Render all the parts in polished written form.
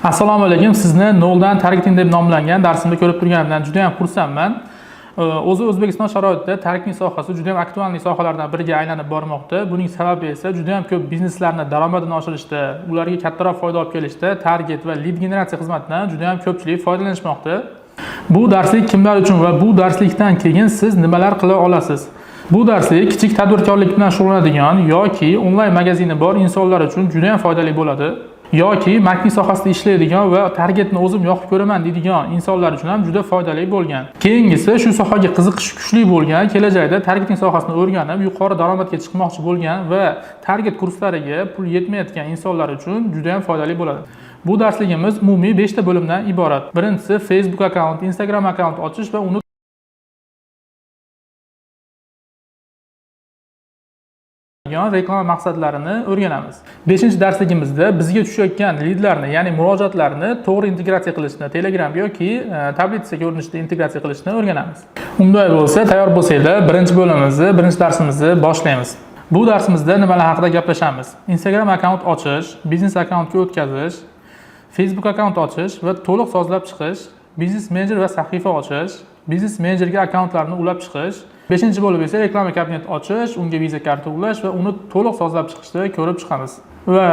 Assalomu alaykum. Sizni noldan targeting deb nomlangan darsimda ko'rib turganimdan juda ham xursandman. O'zi O'zbekiston sharoitida targeting sohasi juda ham aktualniy sohalardan biriga aylanib bormoqda. Buning sababi esa juda ham ko'p bizneslarning daromadini oshirishda, ularga kattaroq foyda olib kelishda target va lead generatsiya xizmatidan juda ham ko'pchilik foydalanishmoqda. Bu darslik kimlar uchun va bu darslikdan keyin siz nimalar qila olasiz? Bu darslik kichik tadbirkorlik bilan shug'ullanadigan yoki onlayn magazini bor insonlar uchun juda ham foydali bo'ladi. Yoki marketing sohasida ishlaydigan va targetni o'zim yoqib ko'raman deydigan insonlar uchun ham juda foydali bo'lgan. Keyingisi shu sohaga qiziqish kuchli bo'lgan, kelajakda targeting sohasini o'rganib, yuqori daromadga chiqmoqchi bo'lgan va target kurslariga pul yetmayotgan insonlar uchun juda ham foydali bo'ladi. Bu darsligimiz umumiy 5 ta bo'limdan iborat. Birinchisi Facebook akkaunt, Instagram akkaunt ochish va uni reklama maqsadlarini o'rganamiz. 5-darsligimizda bizga tushayotgan leadlarni, ya'ni murojaatlarni to'g'ri integratsiya qilishni, Telegram yoki tablitsa ko'rinishida integratsiya qilishni o'rganamiz. Unday bo'lsa, tayyor bo'lsanglar, birinchi darsimizni boshlaymiz. Bu darsimizda nimalar haqida gaplashamiz? Instagram akkaunt ochish, biznes akkauntga o'tkazish, Facebook akkaunt ochish va to'liq sozlab chiqish, biznes menejer va sahifa ochish, biznes menejerga akkauntlarni ulab chiqish. 5-bo'lib esa reklama kabinet ochish, unga viza karta ulash va uni to'liq sozlab chiqishni ko'rib chiqamiz. Va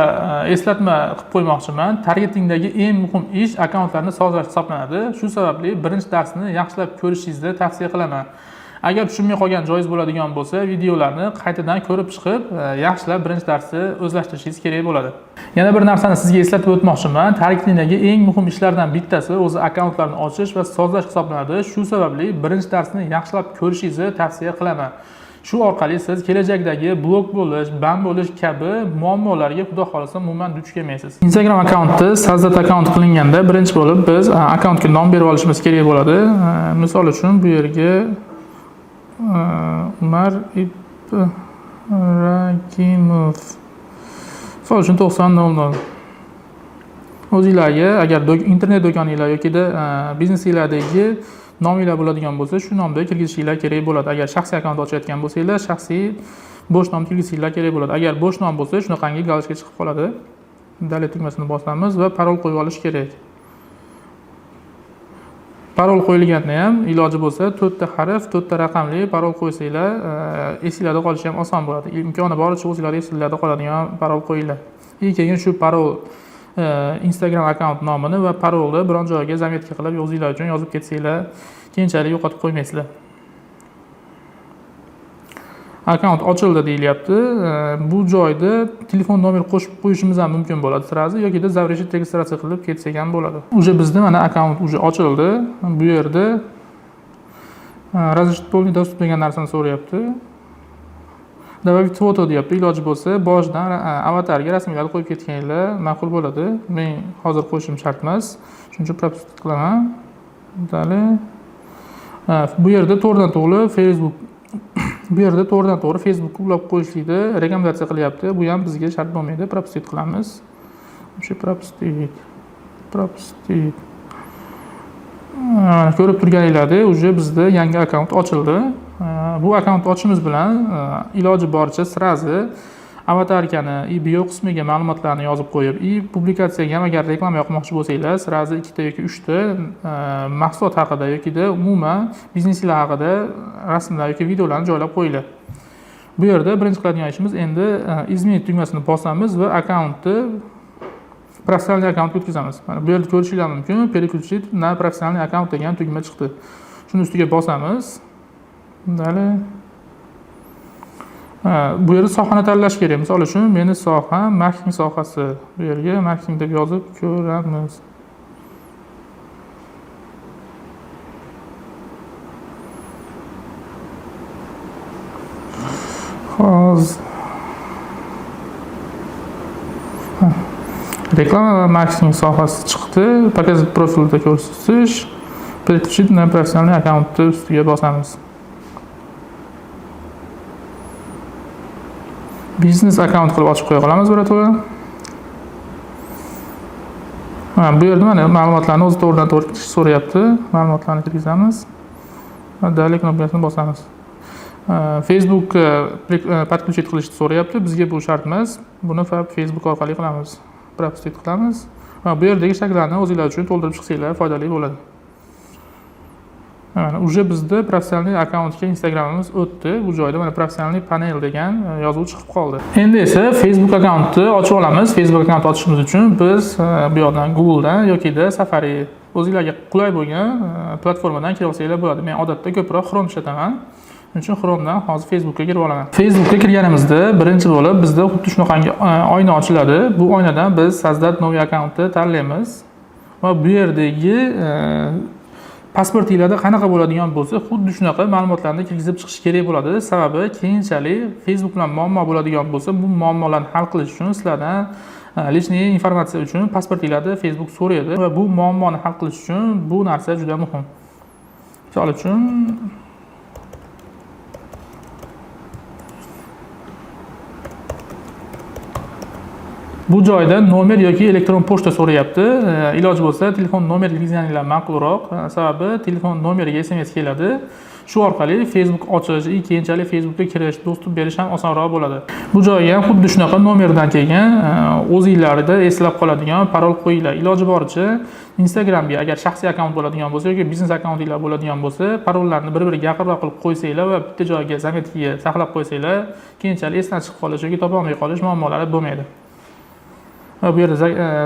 eslatma qilib qo'ymoqchiman, targetingdagi eng muhim ish akkauntlarni sozlash hisoblanadi. Shu sababli birinchi darsni yaxshilab ko'rishingizni tavsiya qilaman. Agar tushunmay qolgan joyingiz bo'ladigan bo'lsa, videolarni qaytadan ko'rib chiqib, yaxshilab birinchi darsni o'zlashtirishingiz kerak bo'ladi. Yana bir narsani sizga eslatib o'tmoqchiman. Targetingdagi eng muhim ishlardan bittasi o'zi akkauntlarni ochish va sozlash hisoblanadi. Shu sababli birinchi darsni yaxshilab ko'rishingizni tavsiya qilaman. Shu orqali siz kelajakdagi blok bo'lish, ban bo'lish kabi muammolarga xudo xolasa umuman duch kelmaysiz. Instagram akkauntni sozlat akkaunt qilinganda birinchi bo'lib biz akkauntga nom berib olishimiz kerak bo'ladi. Misol uchun bu yerga Umar Ibragimov misol uchun 9000 o'zingizlarga agar internet do'koningizlar yoki biznesinglardagi nomingizlar bo'ladigan bo'lsa, shu nomda kirgizishinglar kerak bo'ladi. Agar shaxsiy akkaunt ochayotgan bo'lsanglar, shaxsiy bo'sh nom kirgizishinglar kerak bo'ladi. Agar bo'sh nom bo'lsa, shunaqangi galочка chiqib qoladi. Dalil tugmasini bosamiz va parol qo'yib olish kerak. Parol qo'yilganda ham iloji bo'lsa 4 ta harf, 4 ta raqamli parol qo'ysanglar, esingizda qolishi ham oson bo'ladi. Imkoni boricha o'zingizlar esingizda qoladigan parol qo'yinglar. Keyin shu parol Instagram akkaunt nomini va parolni biron joyga zametka qilib o'zingizlar uchun yozib ketsanglar, keyinchalik yo'qotib qo'ymaysizlar. Akkaunt ochildi deyilyapti. Bu joyda telefon nomeri qo'shib qo'yishimiz ham mumkin bo'ladi sirazi yoki zavreshit registratsiya qilib ketsak ham bo'ladi. Uje bizda mana akkaunt ochildi. Bu yerda razрешить полный достуp degan narsani so'rayapti. Добавить foto deyapti. Iloji bo'lsa boshidan avatarga rasmlarni qo'yib ketganinglar ma'qul bo'ladi. Men hozir qo'yishim shart emas. Shuning uchun пропустить qilaman. Dalil. Bu yerda to'g'ridan to'g'ri Facebookga ulab qo'yishlikni rekomendatsiya qilyapti. Bu ham bizga shart bo'lmaydi. Пропустить qilamiz. Пропустить. Ko'rib turganinglardek, uje bizda yangi akkaunt ochildi. Bu akkaunt ochishimiz bilan iloji boricha sirazi avatarkani bio qismiga ma'lumotlarni yozib qo'yib, publikatsiyaga ham agar reklama yoqmoqchi bo'lsanglar, sirazi 2 ta yoki 3 ta mahsulot haqida yoki umuman biznesinglar haqida rasmlar yoki videolarni joylab qo'yinglar. Bu yerda birinchi qiladigan ishimiz endi izmenit tugmasini bosamiz va akkauntni professional akkauntga o'tkazamiz. Mana bu yerda ko'rishingiz mumkin, переключить на профессиональный аккаунт degan tugma chiqdi. Shuni ustiga bosamiz. Dalil. Bu yerda sohani tanlash kerak. Misol uchun meni soham marketing sohasi. Bu yerga marketing deb yozib ko'ramiz. Hozir reklama va marketing sohasi chiqdi. Показать profilda ko'rsatish, переключить на профессиональный аккаунт ustiga bosamiz. Biznes akkaunt qilib ochib qo'ya olamiz birato'la. Bu yerda mana ma'lumotlarni o'zi to'g'ridan to'g'ri so'rayapti. Ma'lumotlarni kirgizamiz. Dalil knopkasini bosamiz. Facebook подключить qilishni so'rayapti. Bizga bu shart emas. Buni Facebook orqali qilamiz. Пропустить qilamiz. va bu yerdagi shakllarni o'zinglar uchun to'ldirib chiqsanglar foydali bo'ladi. Mana uje bizda professional akkauntga Instagramimiz o'tdi. Bu joyda mana professional panel degan yozuv chiqib qoldi. Endi esa Facebook akkauntni ochib olamiz. Facebook akkaunt ochishimiz uchun biz bu yerdan Googledan yokida Safari o'zingizlarga qulay bo'lgan platformadan kira olsanglar bo'ladi. Men odatda ko'proq Chrome ishlataman. Shuning uchun Chromedan hozir Facebookga kirib olaman. Facebookga kirganimizda birinchi bo'lib bizda xuddi shunaqangi oyna ochiladi. Bu oynadan biz Sozdat новый akkauntni tanlaymiz va bu yerdagi pasportingizda qanaqa bo'ladigan bo'lsa, xuddi shunaqa ma'lumotlarni kirgizib chiqish kerak bo'ladi. Sababi keyinchalik Facebook bilan muammo bo'ladigan bo'lsa, bu muammolarni hal qilish uchun sizlardan lishniy informatsiya uchun pasportingizda Facebook so'raydi va bu muammoni hal qilish uchun bu narsa juda muhim. Misol uchun bu joyda nomer yoki elektron pochta so'rayapti. Iloji bo'lsa telefon nomeri kirgizganinglar ma'qulroq. Sababi telefon nomeriga SMS keladi. Shu orqali Facebook ochish, keyinchalik Facebookga kirish, dostуп berish ham osonroq bo'ladi. Bu joyga ham xuddi shunaqa nomerdan kelgan o'zingizlarda eslab qoladigan parol qo'yinglar. Iloji boricha Instagramga agar shaxsiy akkaunt bo'ladigan bo'lsa yoki biznes akkauntinglar bo'ladigan bo'lsa, parollarni bir-biriga yaqinroq qilib qo'ysanglar va bitta joyga zametkiga saqlab qo'ysanglar, keyinchalik esdan chiqib qolish yoki topa olmay qolish muammolari bo'lmaydi. Bu yerda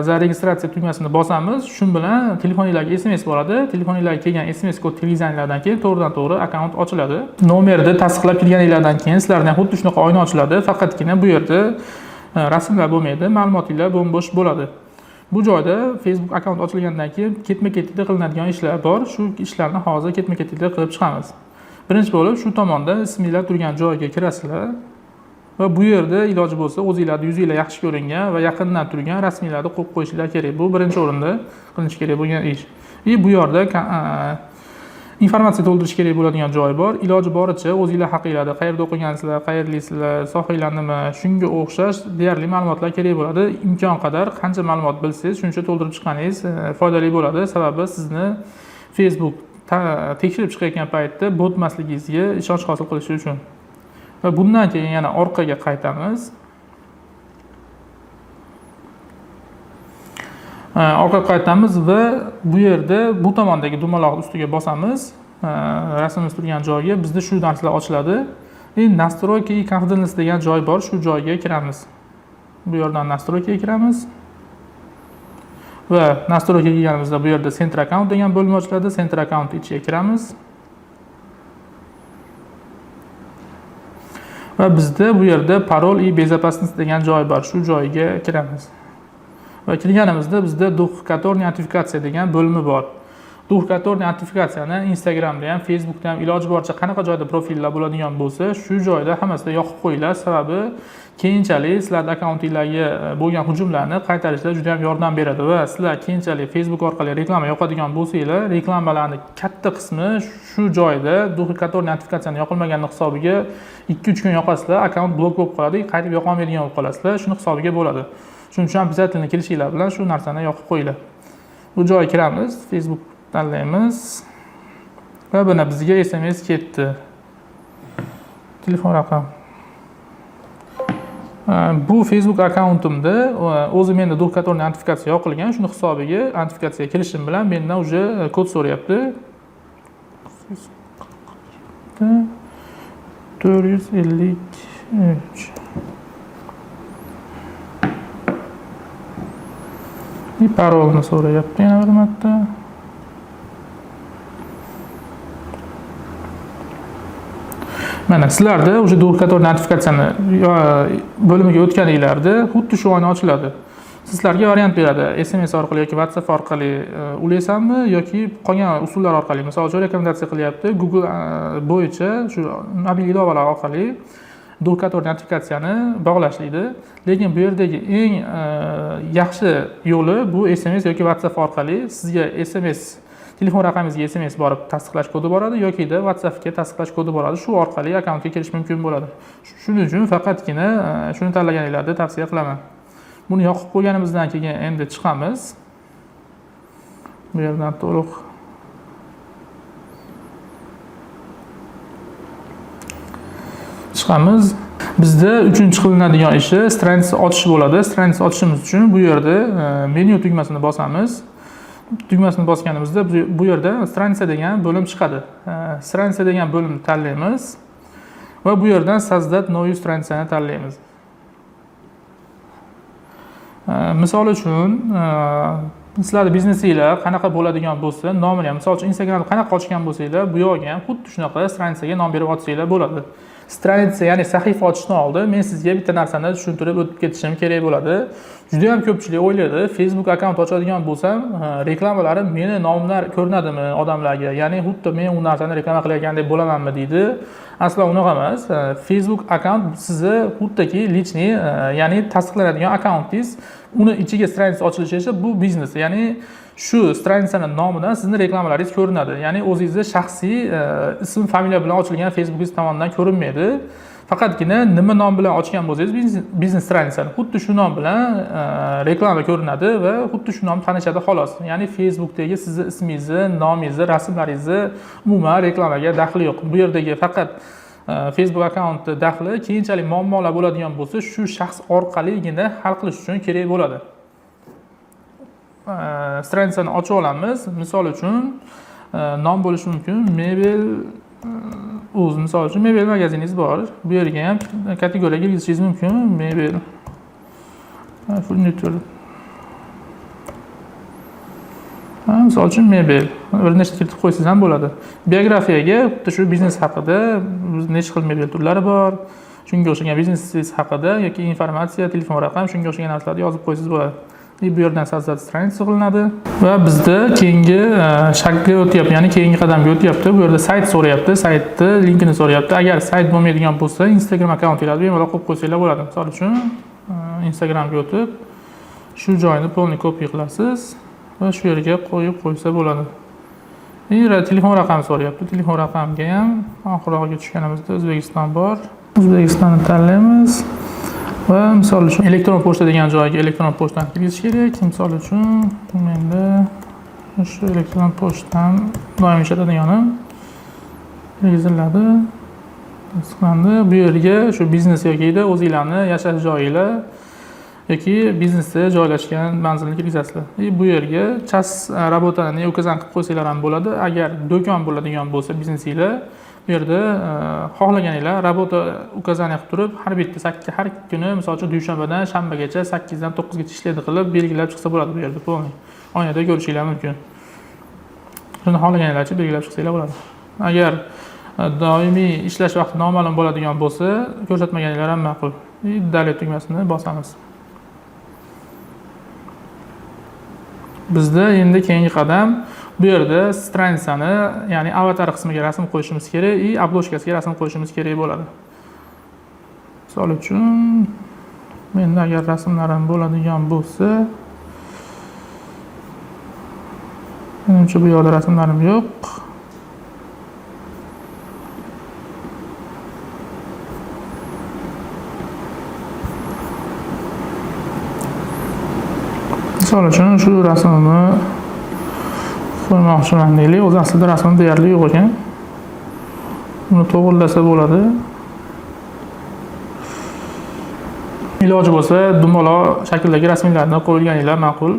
zaregistratsiya tugmasini bosamiz. Shun bilan telefoningizga SMS boradi. Telefoningizga kelgan SMS kod kirgizganinglardan keyin to'g'ridan-to'g'ri akkaunt ochiladi. Nomerni tasdiqlab kirganinglardan keyin sizlardan xuddi shunaqa oyna ochiladi. Faqatgina bu yerda rasmlar bo'lmaydi, ma'lumotlar bo'm-bo'sh bo'ladi. Bu joyda Facebook akkaunt ochilgandan keyin ketma-ketlikda qilinadigan ishlar bor. Shu ishlarni hozir ketma-ketlikda qilib chiqamiz. Birinchi bo'lib shu tomonda isminglar turgan joyga kirasizlar. Va bu yerda iloji bo'lsa o'zingizlarning yuzingizlar yaxshi ko'ringan va yaqindan turgan rasmiylarni qo'yib qo'yishinglar kerak. Bu birinchi o'rinda qilinish kerak bo'lgan ish. Bu yerda informatsiya to'ldirish kerak bo'ladigan joy bor. Iloji boricha o'zingizlar haqingizda, qayerda o'qigansizlar, qayerlikisizlar, sohangizlar nima, shunga o'xshash deyarli ma'lumotlar kerak bo'ladi. Imkon qadar qancha ma'lumot bilsangiz, shuncha to'ldirib chiqqaningiz foydali bo'ladi. Sababi sizni Facebook tekshirib chiqayotgan paytda botmasligingizga ishonch hosil qilish uchun. Va bundan keyin yana orqaga qaytamiz. Orqaga qaytamiz va bu yerda bu tomondagi dumaloq ustiga bosamiz. Rasmimiz turgan joyga bizda shu narsalar ochiladi. Настройки и confidence degan joy bor, shu joyga kiramiz. Bu yerdan настройкаga kiramiz. Va настройкаga kelganimizda bu yerda center account degan bo'lma ochiladi. Center account ichiga kiramiz. Va bizda bu yerda parol и безопасность degan joy bor. Shu joyga kiramiz. Va kirganimizda bizda duplikatор notifikatsiya degan bo'lma bor. Duplikatор notifikatsiyani Instagramda ham, Facebookda ham iloji boricha qanaqa joyda profillar bo'ladigan bo'lsa, shu joyda hammasida yoqib qo'yinglar. Sababi keyinchalik sizlarning akkauntingizlarga bo'lgan hujumlarni qaytarishda juda ham yordam beradi va sizlar keyinchalik Facebook orqali reklama yoqadigan bo'lsanglar, reklamalarning katta qismi shu joyda duplikatор notifikatsiyani yoqilmagan hisobiga 2-3 kun yoqasizlar, akkaunt blok bo'lib qoladi, qaytib yoqa olmaydigan bo'lib qolasizlar. Shuni hisobiga bo'ladi. Shuning uchun обязательно kelishinglar bilan shu narsani yoqib qo'yinglar. Bu joyga kiramiz, Facebook tanlaymiz va buni bizga SMS ketdi. Telefon raqam. Bu Facebook akkauntimda o'zi menda duplikatор notifikatsiya yoqilgan, shuni hisobiga notifikatsiyaga kirishim bilan mendan uje kod so'rayapti. 453. Parolni so'rayapti yana bir marta. Mana sizlarda o'sha duplikatор notifikatsiyani bo'limiga o'tganinglarda xuddi shu oyna ochiladi. Sizlarga variant beradi. SMS orqali yoki WhatsApp orqali ulaysanmi yoki qolgan usullar orqali. Misol uchun rekomendatsiya qilyapti. Google bo'yicha shu mobil ilovalar orqali duplikatор notifikatsiyani bog'lashlaydi. Lekin bu yerdagi eng yaxshi yo'li bu SMS yoki WhatsApp orqali sizga SMS telefon raqamingizga SMS borib tasdiqlash kodi boradi yoki-da WhatsAppga tasdiqlash kodi boradi. Shu orqali akkauntga kirish mumkin bo'ladi. Shuning uchun faqatgina shuni tanlaganingizda tavsiya qilaman. Buni yoqib qo'yganimizdan keyin endi chiqamiz. Bu yerdan to'liq chiqamiz. Bizda uchinchi qilinadigan ishi stranitsa ochish bo'ladi. Stranitsa ochishimiz uchun bu yerda menyu tugmasini bosamiz. Tugmasini bosganimizda bu yerda stranitsa degan bo'lim chiqadi. Stranitsa degan bo'limni tanlaymiz va bu yerdan Sozdat новую страницani tanlaymiz. Misol uchun sizlarning biznesinglar qanaqa bo'ladigan bo'lsa, nomini ham, misol uchun Instagramni qanaqa ochgan bo'lsanglar, bu yerga ham xuddi shunaqa stranitsaga nom berib ochsanglar bo'ladi. Stranitsa, ya'ni sahifa ochishdan oldin men sizga bitta narsani tushuntirib o'tib ketishim kerak bo'ladi. Juda ham ko'pchilik o'ylaydi, Facebook akkaunt ochadigan bo'lsam, reklamalarim meni nomimdan ko'rinadimi odamlarga? Ya'ni xuddi men u narsani reklama qilayotgandek bo'lamanmi deydi. Aslo unaqa emas. Facebook akkaunt sizni xuddiki lichniy, ya'ni tasdiqlanadigan akkauntingiz. Uni ichiga stranitsa ochilishi esa bu biznes. Ya'ni shu stranitsaning nomidan sizning reklamalaringiz ko'rinadi. Ya'ni o'zingizning shaxsiy ism, familiya bilan ochilgan Facebookingiz tomonidan ko'rinmaydi. Faqatgina nima nom bilan ochgan bo'lsangiz biznes stranitsani xuddi shu nom bilan reklama ko'rinadi va xuddi shu nom tanishadi xolos. Ya'ni Facebookdagi sizning ismingizni, nomingizni, rasmlaringizni umuman reklamaga daxli yo'q. Bu yerdagi faqat Facebook akkauntda daxli keyinchalik muammolar bo'ladigan bo'lsa, shu shaxs orqaligina hal qilish uchun kerak bo'ladi. Stranitsani ochib olamiz. Misol uchun nom bo'lishi mumkin. Mebel misol uchun mebel magaziningiz bor. Bu yerga ham kategoriyaga kirishingiz mumkin. Mebel furnitur. Misol uchun mebel. Bir nechta kiritib qo'ysangiz ham bo'ladi. Biografiyaga xuddi shu biznes haqida, necha xil mebel turlari bor, shunga o'xshagan biznesingiz haqida yoki informatsiya, telefon raqam, shunga o'xshagan narsalarni yozib qo'ysangiz bo'ladi. Bu yerdan Sozdat stranitsa qilinadi va bizda keyingi shaklga o'tyapti, ya'ni keyingi qadamga o'tyapti. Bu yerda sayt so'rayapti, saytni linkini so'rayapti. Agar sayt bo'lmaydigan bo'lsa, Instagram akkauntingizni bemalol qo'yib qo'ysanglar bo'ladi. Misol uchun Instagramga o'tib, shu joyni polniy kopiya qilasiz va shu yerga qo'yib qo'ysa bo'ladi. Telefon raqami so'rayapti. Telefon raqamiga ham oxirroqqa tushganimizda O'zbekiston bor. O'zbekistonni tanlaymiz. Va misol uchun elektron pochta degan joyga elektron pochtani kirgizish kerak. Misol uchun menda shu elektron pochtam doim ishlatadigani kirgiziladi. Tasdiqlandi. Bu yerga shu biznes yoki o'zingizlarning yashash joyinglar yoki biznesda joylashgan manzilni kirgizasizlar. Bu yerga chas rabotani ukazan qilib qo'ysanglar ham bo'ladi. Agar do'kon bo'ladigan bo'lsa biznesinglar, bu yerda xohlaganinglar rabota ukazani qilib turib, har kuni, misol uchun dushanbadan shanbagacha 8 dan 9 gacha ishlaydi qilib belgilab chiqsa bo'ladi bu yerda. Oynada ko'rishinglar mumkin. Shuni xohlaganinglarcha belgilab chiqsanglar bo'ladi. Agar doimiy ishlash vaqti noma'lum bo'ladigan bo'lsa, ko'rsatmaganinglar ham ma'qul. Dalil tugmasini bosamiz. Bizda endi keyingi qadam bu yerda stranitsani, ya'ni avatar qismiga rasm qo'yishimiz kerak, obloshkasiga rasm qo'yishimiz kerak bo'ladi. Misol uchun menda agar rasmlarim bo'ladigan bo'lsa, menimcha bu yerda rasmlarim yo'q. Misol uchun shu rasmni qo'ymoqchiman deylik. O'zi aslida rasmim deyarli yo'q ekan. Uni to'g'rilasa bo'ladi. Iloji bo'lsa, dumaloq shakldagi rasmlarni qo'yilganinglar ma'qul.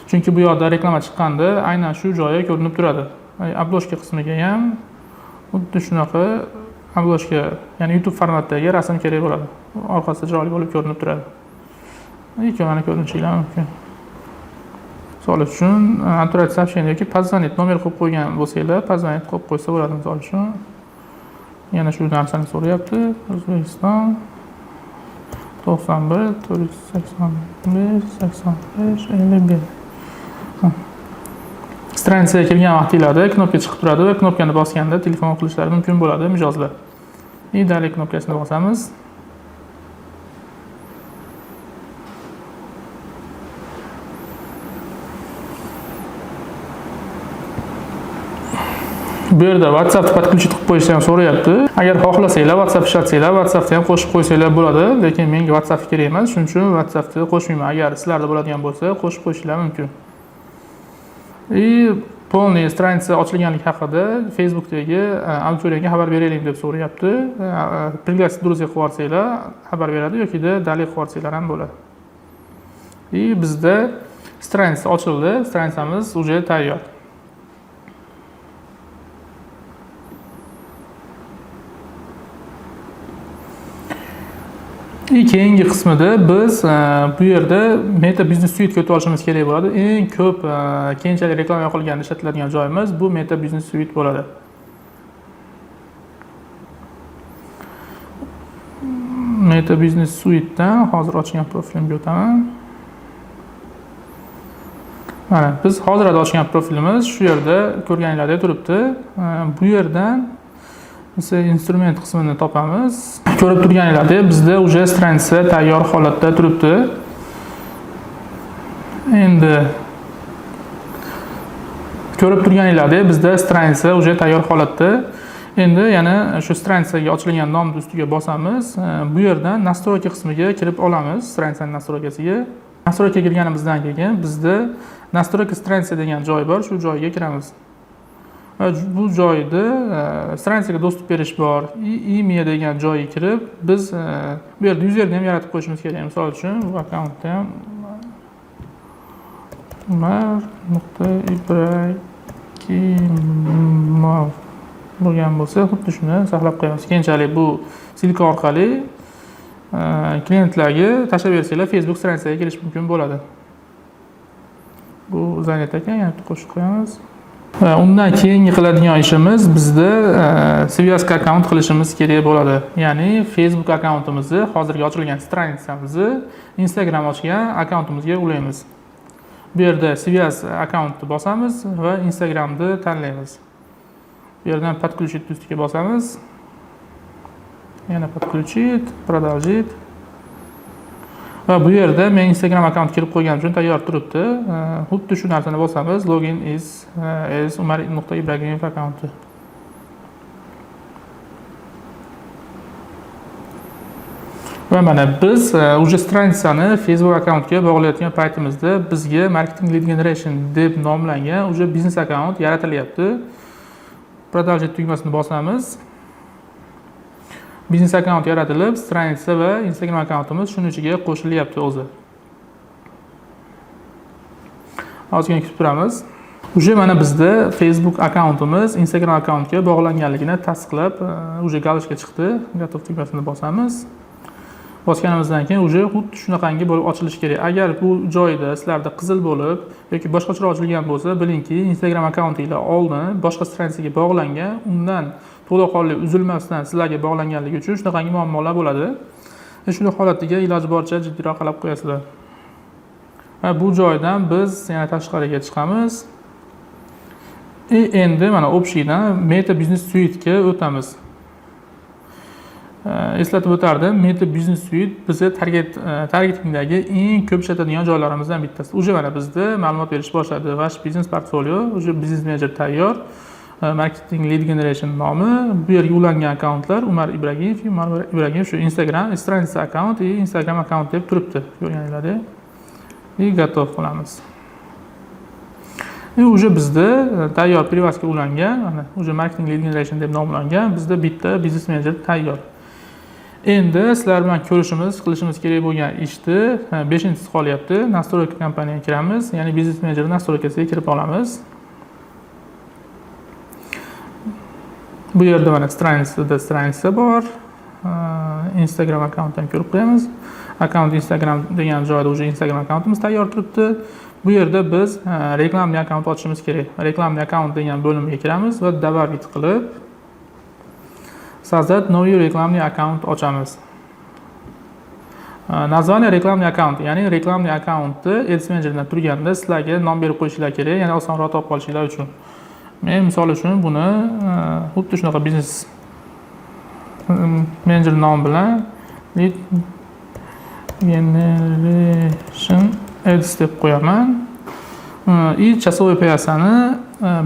Chunki bu yerda reklama chiqqanda aynan shu joyi ko'rinib turadi. Obloshka qismiga ham xuddi shunaqa obloshka, ya'ni YouTube formatdagi rasm kerak bo'ladi. Orqasi chiroyli bo'lib ko'rinib turadi. Ikkovini ko'rinishinglar mumkin. Misol uchun отправить сообщение yoki позвонить nomer qo'yib qo'ygan bo'lsanglar, позвонить qo'yib qo'ysa bo'ladi. Misol uchun yana shu narsani so'rayapti. O'zbekiston 91 485 85 51. Stranitsaga kirgan vaqtinglarda knopka chiqib turadi va knopkani bosganda telefon qilishlari mumkin bo'ladi mijozlar. Dalil knopkasini bosamiz. Bu yerda WhatsApp podключить qilib qo'yishni ham so'rayapti. Agar xohlasanglar WhatsApp ishlatsanglar, WhatsAppni ham qo'shib qo'ysanglar bo'ladi, lekin menga WhatsApp kerak emas, shuning uchun WhatsAppni qo'shmayman. Agar sizlarda bo'ladigan bo'lsa, qo'shib qo'yishinglar mumkin. Polniy stransiya ochilganligi haqida Facebookdagi auditoriyaga xabar beraylik deb so'rayapti. Пригласить друзей qilib yuborsanglar xabar beradi yokida dalil qilib yuborsanglar ham bo'ladi. Bizda stransiya ochildi, stransiyamiz уже tayyor. Keyingi qismida biz bu yerda Meta Business Suite'ga o'tib olishimiz kerak bo'ladi. Eng ko'p keyinchalik reklama yoqilganda ishlatiladigan joyimiz bu Meta Business Suite bo'ladi. Meta Business Suite'dan hozir ochgan profilimga o'taman. Mana biz hozir ochgan profilimiz shu yerda ko'rganinglardek turibdi. Bu yerdan instrument qismini topamiz. Ko'rib turganinglardek bizda уже stransiya tayyor holatda turibdi. Endi ko'rib turganinglardek bizda stransiya уже tayyor holatda. Endi yana shu stransiyaga ochilgan nomni ustiga bosamiz. Bu yerdan настройки qismiga kirib olamiz, stransiyaning настройкasiga. Настройкаga kirganimizdan keyin bizda настройка stransiya degan joy bor, shu joyga kiramiz. Bu joyda stransiyaga dostуп berish bor. Email degan joyga kirib, biz bu yerda userni ham yaratib qo'yishimiz kerak. Misol uchun bu akkauntda ham Umar.Ibragimov bo'lgan bo'lsa, xuddi shuni saqlab qo'yamiz. Keyinchalik bu silka orqali klientlarga tashlab bersanglar, Facebook stransiyaga kirish mumkin bo'ladi. Bu zannet ekan, yana qo'shib qo'yamiz. Undan keyingi qiladigan ishimiz bizda связка akkaunt qilishimiz kerak bo'ladi. Ya'ni Facebook akkauntimizni, hozirgi ochilgan stransiyamizni Instagram ochgan akkauntimizga ulaymiz. Bu yerda связь akkauntni bosamiz va Instagramni tanlaymiz. Bu yerdan подключить ustiga bosamiz. Yana подключить, продолжить. Va bu yerda men Instagram akkaunt kirib qo'yganim uchun tayyor turibdi. Xuddi shu narsani bosamiz. Login is Umar.Ibragimov akkaunti. Va mana biz уже stransiyani Facebook akkauntga bog'layotgan paytimizda bizga marketing lead generation deb nomlangan уже biznes akkaunt yaratilyapti. Продолжить tugmasini bosamiz. Biznes akkaunt yaratilib, stransiya va Instagram akkauntimiz shuning ichiga qo'shilyapti o'zi. Ozgina kutib turamiz. Уже mana bizda Facebook akkauntimiz Instagram akkauntga bog'langanligini tasdiqlab, уже galishga chiqdi. Готов tugmasini bosamiz. Bosganimizdan keyin уже xuddi shunaqangi bo'lib ochilishi kerak. Agar bu joyda sizlarda qizil bo'lib yoki boshqacharoq ochilgan bo'lsa, bilingki, Instagram akkauntingizlar oldin boshqa stransiyaga bog'langan, undan to'laqonli uzilmasdan sizlarga bog'langanligi uchun shunaqangi muammolar bo'ladi. Shunday holatiga iloji boricha jiddiyroq qarab qo'yasizlar. Va bu joydan biz yana tashqariga chiqamiz. Endi mana opsiydan Meta Business Suite ga o'tamiz. Eslatib o'tardim, Meta Business Suite bizni targetingdagi eng ko'p ishlatadigan joylarimizdan bittasi. Uje mana bizda ma'lumot berish boshladi. Vash Business Portfolio, uje Business Manager tayyor. Marketing Lead Generation nomi, bu yerga ulangan akkauntlar Umar Ibragimov shu Instagram stransiya akkaunt, Instagram akkaunt deb turibdi. Ko'rganinglardek. Готов qilamiz. Uje bizda tayyor privaska ulangan, mana uje Marketing Lead Generation deb nomlangan, bizda bitta Business Manager tayyor. Endi sizlar bilan qilishimiz kerak bo'lgan ishni 5-inchisi qolyapti. Настройка kompaniyaga kiramiz, ya'ni Business Manager настройкasiga kirib olamiz. Bu yerda mana stransiya bor. Instagram akkauntini ko'rib qo'yamiz. Akkaunt Instagram degan joyda уже Instagram akkauntimiz tayyor turibdi. Bu yerda biz reklamli akkaunt ochishimiz kerak. Reklamli akkaunt degan bo'limga kiramiz va добавить qilib создать новый рекламный аккаунт ochamiz. Naзвание reklamli akkaunt, ya'ni reklamli akkauntni Ads Managerdan turganda sizlarga nom berib qo'yishinglar kerak, ya'ni osonroq topib olishinglar uchun. Men misol uchun buni xuddi shunaqa Business Manager nom bilan Lead Generation Ads deb qo'yaman. Часовой poyasani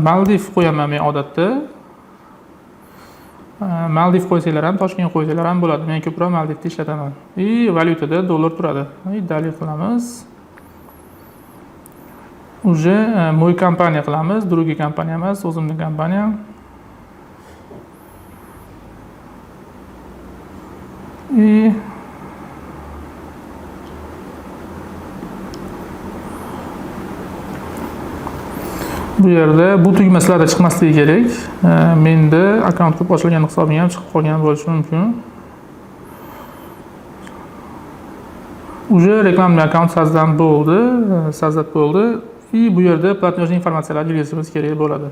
Maldiv qo'yaman men odatda. Maldiv qo'ysanglar ham, Toshkent qo'ysanglar ham bo'ladi. Men ko'proq Maldivda ishlataman. Valyutada dollar turadi. Dalil qilamiz. Уже mo'y kompaniya qilamiz, другой kompaniya emas, o'zimning kompaniyam. И bu yerda bu tugma sizlarda chiqmasligi kerak. Menda akkaunt qilib ochilgan hisobim ham chiqib qolgan bo'lishi mumkin. Уже reklamli akkaunt sozdan bo'ldi, sozdat bo'ldi. И bu yerda platnochniy informatsiyalar yurgizishimiz kerak bo'ladi.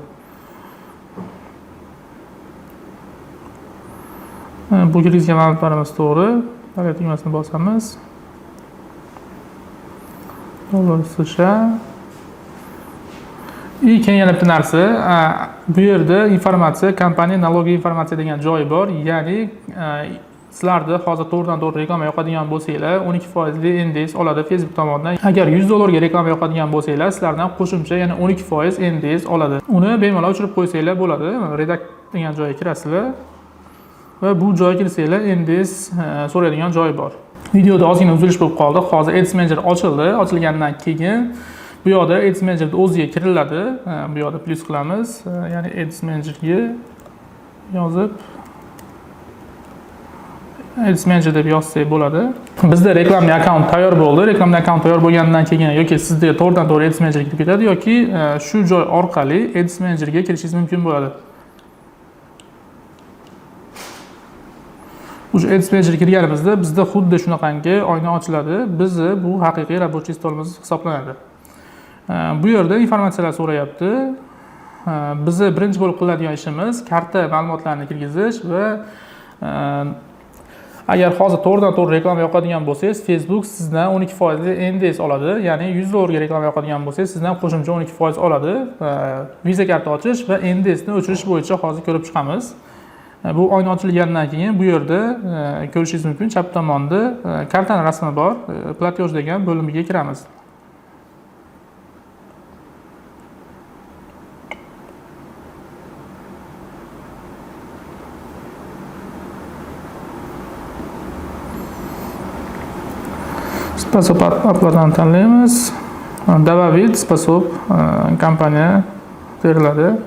Bu kirgizgan ma'lumotlarimiz to'g'ri. Davlat tugmasini bosamiz. США. И keyin yana bitta narsa, bu yerda informatsiya, kompaniya налоговый informatsiya degan joy bor. Ya'ni sizlarda hozir to'g'ridan-to'g'ri reklama yoqadigan bo'lsanglar, 12% NDS oladi Facebook tomonidan. Agar $100 ga reklama yoqadigan bo'lsanglar, sizlardan qo'shimcha yana 12% NDS oladi. Uni bemalol o'chirib qo'ysanglar bo'ladi. Redakt degan joyga kirasizlar va bu joyga kirsanglar NDS so'raydigan joy bor. Videoda ozgina uzilish bo'lib qoldi. Hozir Ads Manager ochildi. Ochilgandan keyin bu yoqda Ads Manager o'ziga kiriladi. Bu yoqda plus qilamiz. Ya'ni Ads Managerga yozib Ads Manager deb yozsak bo'ladi. Bizda reklamli akkaunt tayyor bo'ldi. Reklamli akkaunt tayyor bo'lgandan keyin yoki sizga to'g'ridan-to'g'ri Ads Manager kirib ketadi yoki shu joy orqali Ads Managerga kirishingiz mumkin bo'ladi. O'sha Ads Manager kirganimizda bizda xuddi shunaqangi oyna ochiladi. Bizni bu haqiqiy рабочий stolimiz hisoblanadi. Bu yerda informatsiyalar so'rayapti. Bizni birinchi bo'lib qiladigan ishimiz karta ma'lumotlarini kirgizish va agar hozir to'g'ridan-to'g'ri reklama yoqadigan bo'lsangiz, Facebook sizdan 12% NDS oladi. Ya'ni $100 ga reklama yoqadigan bo'lsangiz, sizdan qo'shimcha 12% oladi. Visa karta ochish va NDS ni o'chirish bo'yicha hozir ko'rib chiqamiz. Bu oyna ochilgandan keyin bu yerda ko'rishingiz mumkin, chap tomonda kartaning rasmi bor. Platoj degan bo'limiga kiramiz. Способ оплаты tanlaymiz. Добавить способ kompaniya teriladi.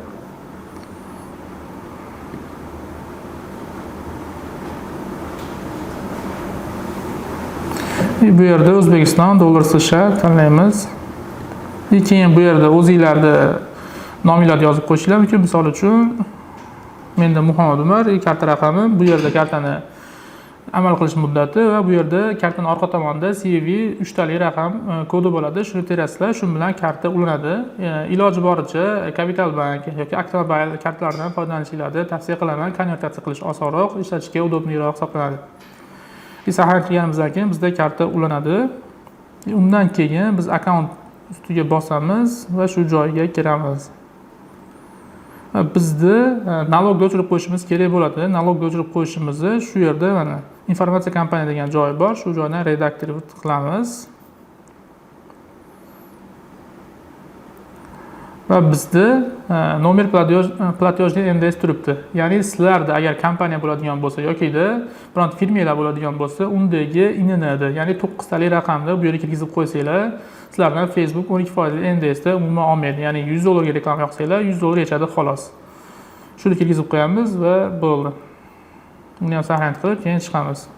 Bu yerda O'zbekiston dollar США tanlaymiz. Keyin bu yerda o'zingizlarda nominglarni yozib qo'yishinglar mumkin. Misol uchun menda Muhammad Umar, karta raqami, bu yerda kartani amal qilish muddati va bu yerda kartaning orqa tomonida CV 3 tali raqam kodi bo'ladi. Shuni terasizlar, shu bilan karta ulanadi. Iloji boricha Capital Bank yoki Aktomobil kartalaridan foydalanishinglarni tavsiya qilaman. Konvertatsiya qilish osonroq, ishlatishga udobniyroq hisoblanadi. Sahar qilganimizdan keyin bizda karta ulanadi. Undan keyin biz akkaunt ustiga bosamiz va shu joyga kiramiz. Bizni налогni o'chirib qo'yishimiz kerak bo'ladi. Налогni o'chirib qo'yishimizni shu yerda mana informatsiya kompaniya degan joy bor. Shu joydan redaktor qiqlamiz. Va bizda nomer platejli NDS turibdi. Ya'ni sizlarda agar kompaniya bo'ladigan bo'lsa yoki-da biron firmalar bo'ladigan bo'lsa, undagi INN'da, ya'ni 9 tali raqamni bu yerga kirgizib qo'ysanglar, sizlardan Facebook 12% NDS da umuman olmaydi. Ya'ni $100 ga reklama yoqsanglar, $100 yechadi xolos. Shuni kirgizib qo'yamiz va bo'ldi. Uni ham saqlanib qilib, keyin chiqamiz.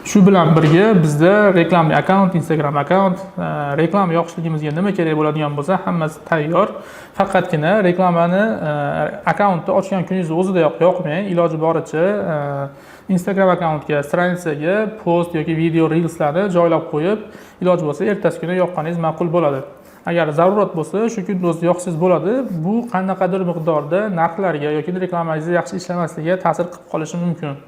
Shu bilan birga bizda reklamli akkaunt, Instagram akkaunt, reklama yoqishligimizga nima kerak bo'ladigan bo'lsa, hammasi tayyor. Faqatgina reklamani akkauntni ochgan kuningiz o'zidayoq yoqmang. Iloji boricha Instagram akkauntga, stranitsaga post yoki video reelslarni joylab qo'yib, iloji bo'lsa ertasi kuni yoqqaningiz ma'qul bo'ladi. Agar zarurat bo'lsa, shu kunni o'zida yoqsangiz bo'ladi. Bu qanaqadir miqdorda narxlarga yoki reklamangizni yaxshi ishlamasligiga ta'sir qilib qolishi mumkin.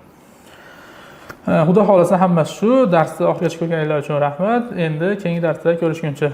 Xudo xolasa hammasi shu. Darsni oxirigacha ko'rganinglar uchun rahmat. Endi keyingi darsda ko'rishguncha.